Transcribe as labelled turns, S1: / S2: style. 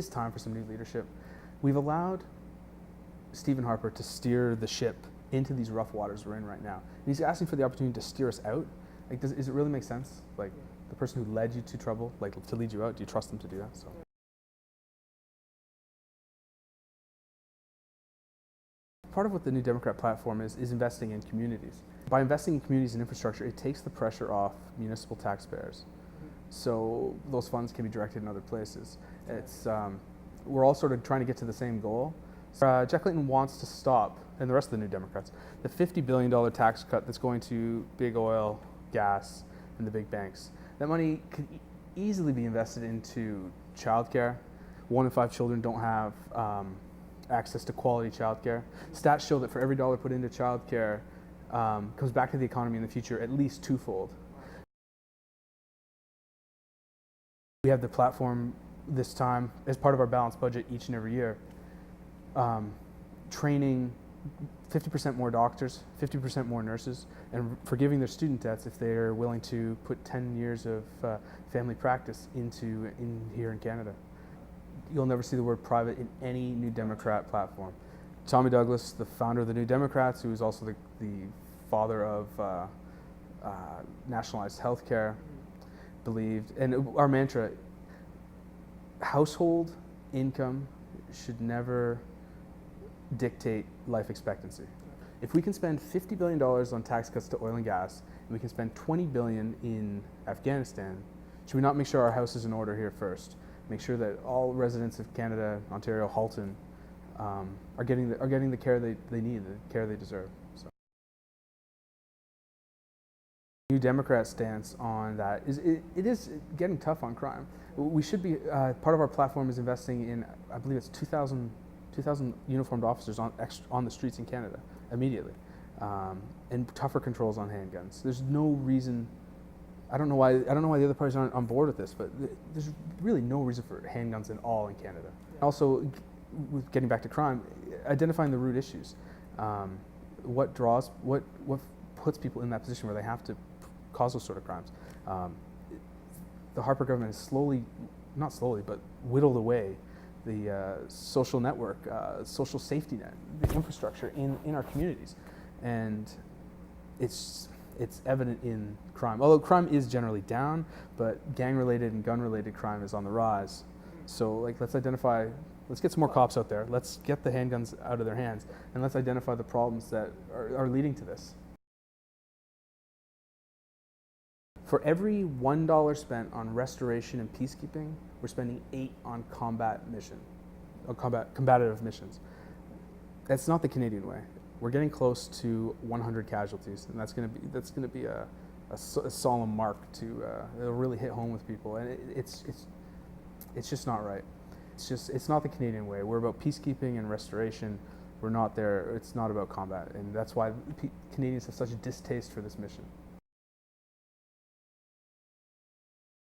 S1: is time for some new leadership. We've allowed Stephen Harper to steer the ship into these rough waters we're in right now. And he's asking for the opportunity to steer us out. Like, does it really make sense? Like, the person who led you to trouble, like, to lead you out, do you trust them to do that? So. Part of what the New Democrat platform is investing in communities. By investing in communities and infrastructure, it takes the pressure off municipal taxpayers. So those funds can be directed in other places. We're all sort of trying to get to the same goal. Jack Layton wants to stop, and the rest of the New Democrats, the $50 billion tax cut that's going to big oil, gas, and the big banks. That money could easily be invested into childcare. 1 in 5 children don't have access to quality childcare. Stats show that for every dollar put into childcare comes back to the economy in the future at least twofold. We have the platform this time as part of our balanced budget each and every year, training 50% more doctors, 50% more nurses, and forgiving their student debts if they're willing to put 10 years of family practice in here in Canada. You'll never see the word private in any New Democrat platform. Tommy Douglas, the founder of the New Democrats, who is also the father of nationalized health care, believed, and our mantra, household income should never dictate life expectancy. If we can spend $50 billion on tax cuts to oil and gas, and we can spend $20 billion in Afghanistan, should we not make sure our house is in order here first? Make sure that all residents of Canada, Ontario, Halton, are getting the care they need, the care they deserve. So. New Democrat stance on that is it is getting tough on crime. We should be part of our platform is investing in, I believe it's 2,000 uniformed officers on the streets in Canada immediately, and tougher controls on handguns. There's no reason. I don't know why the other parties aren't on board with this, but there's really no reason for handguns at all in Canada. Also, with getting back to crime, identifying the root issues. What puts people in that position where they have to cause those sort of crimes. The Harper government has not slowly, but whittled away the social network, social safety net, the infrastructure in our communities. And it's evident in crime. Although crime is generally down, but gang-related and gun-related crime is on the rise. So let's get some more cops out there. Let's get the handguns out of their hands, and let's identify the problems that are leading to this. For every $1 spent on restoration and peacekeeping, we're spending 8 on combative missions. That's not the Canadian way. We're getting close to 100 casualties, and that's going to be a solemn mark it'll really hit home with people, and it's just not right. It's not the Canadian way. We're about peacekeeping and restoration. We're not there. It's not about combat, and that's why Canadians have such a distaste for this mission.